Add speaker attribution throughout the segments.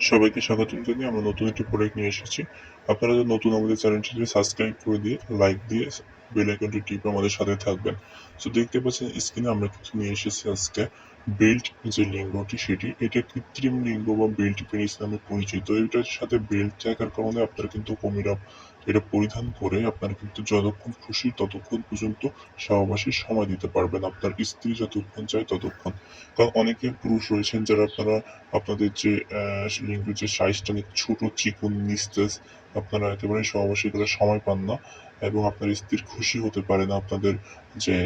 Speaker 1: সবাইকে স্বাগতম জানিয়ে আমরা নতুন একটি প্রোডাক্ট নিয়ে এসেছি। আপনারা যারা নতুন আমাদের চ্যানেলটিকে সাবস্ক্রাইব করে দিয়ে, লাইক দিয়ে, বেল আইকনটি টিপে আমাদের সাথে থাকবেন। সো দেখতে পাচ্ছেন স্ক্রিনে আমরা কিছু নিয়ে এসেছি আজকে। বেল্ট যে লিঙ্গটি সেটি, এটা কৃত্রিম লিঙ্গ বা বেল্ট পেনিস নামে পরিচিত। এটার সাথে বেল্ট থাকার কারণে আপনারা কিন্তু কমিরা এটা পরিধান করে আপনারা কিন্তু যতক্ষণ খুশি ততক্ষণ পর্যন্ত সহবাসে সময় দিতে পারবেন। আপনার স্ত্রী যতক্ষণ চায় ততক্ষণ। কারণ অনেকে পুরুষ রয়েছেন যারা আপনাদের যে লিঙ্গের যে সাইজটা অনেক ছোট, চিকন, নিস্তেজ, আপনারা একেবারে সহবাসী করার সময় পান না এবং আপনার স্ত্রীর খুশি হতে পারে না আপনাদের যে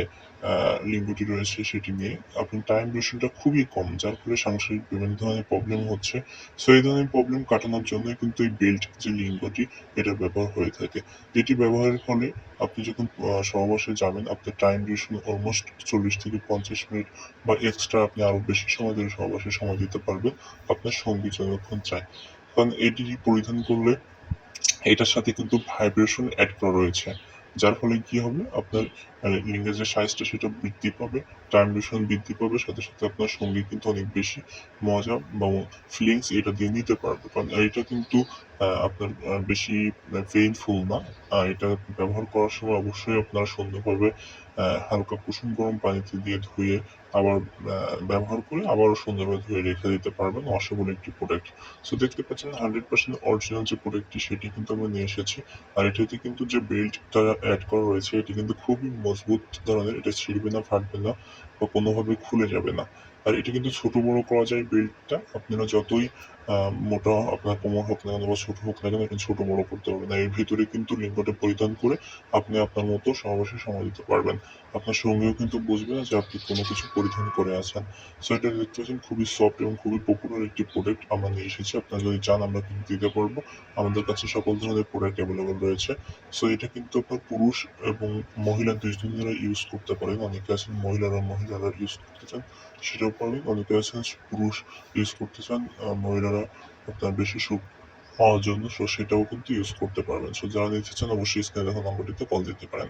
Speaker 1: লিঙ্গটি রয়েছে সেটি নিয়ে। আপনার টাইম ডিউরেশনটা খুবই কম, যার ফলে সাংসারিক বিভিন্ন ধরনের প্রবলেম হচ্ছে। সো এই ধরনের প্রবলেম কাটানোর জন্যই কিন্তু এই বেল্ট যে লিঙ্গটি এটার ব্যবহার হয়ে থাকে। যেটি ব্যবহারের ফলে আপনি যখন সহবাসে যাবেন আপনার টাইম ডিউরেশন অলমোস্ট 40 থেকে 50 মিনিট বা এক্সট্রা আপনি আরো বেশি সময় ধরে সহবাসে সময় দিতে পারবেন আপনার সঙ্গী যতক্ষণ চায়। কারণ এটি পরিধান করলে এটার সাথে কিন্তু ভাইব্রেশন এড করা রয়েছে। যার ফলে কি হবে? আপনার লিঙ্গের যে সাইজটা সেটা বৃদ্ধি পাবে, টাইম ডিউরেশন বৃদ্ধি পাবে, সাথে, সাথে আপনার সঙ্গী কিন্তু অনেক বেশি মজা বা ফিলিংস এটা দিয়ে নিতে পারবে। কারণ এটা কিন্তু আপনার বেশি পেইনফুল না। এটা ব্যবহার করার সময় অবশ্যই আপনারা সুন্দরভাবে হালকা কুসুম গরম পানিতে দিয়ে ধুয়ে আবার ব্যবহার করে আবারও সুন্দরভাবে ধুয়ে রেখে দিতে পারবেন। ওয়াশেবল একটি প্রোডাক্ট। সো দেখতে পাচ্ছেন 100% অরিজিনাল যে প্রোডাক্টটি সেটি কিন্তু আমরা নিয়ে এসেছি। আর এটাতে কিন্তু যে বেল্টটা এড করা রয়েছে এটি কিন্তু খুবই মজবুত ধরনের। এটা ছিঁড়বে না, ফাটবে না বা কোনোভাবে খুলে যাবে না। আর এটা কিন্তু ছোট বড় করা যায় বেল্টটা। আপনারা যতই মোটা আপনার কোমর হোক না কেন বা ছোট হোক না কেন এটা ছোট বড় করতে পারবেন না। এর ভিতরে কিন্তু লিঙ্গটা পরিধান করে আপনি আপনার মতো সহবাসে সময় দিতে পারবেন। আপনার সঙ্গীও কিন্তু বুঝবে না যে আপনি কোনো কিছু পরিধান করে আছেন। সো এটা দেখতে পাচ্ছেন খুবই সফট এবং খুবই পপুলার একটি প্রোডাক্ট আমরা নিয়ে এসেছি। আপনারা যদি চান আমরা কিন্তু দিতে পারবো। আমাদের কাছে সকল ধরনের প্রোডাক্ট এভেলেবল রয়েছে। সো এটা কিন্তু আপনার পুরুষ এবং মহিলা ২ জনেরা ইউজ করতে পারেন। অনেকে আছেন মহিলারা ইউজ করতে চান সেটাও পারবেন। অনেকে আছেন পুরুষ ইউজ করতে চান, মহিলারা আপনার বেশি সুখ পাওয়ার জন্য। সো সেটাও কিন্তু ইউজ করতে পারবেন। সো যারা নিতে চান অবশ্যই স্ক্রিনে দেখা নাম্বারটিতে কল দিতে পারেন।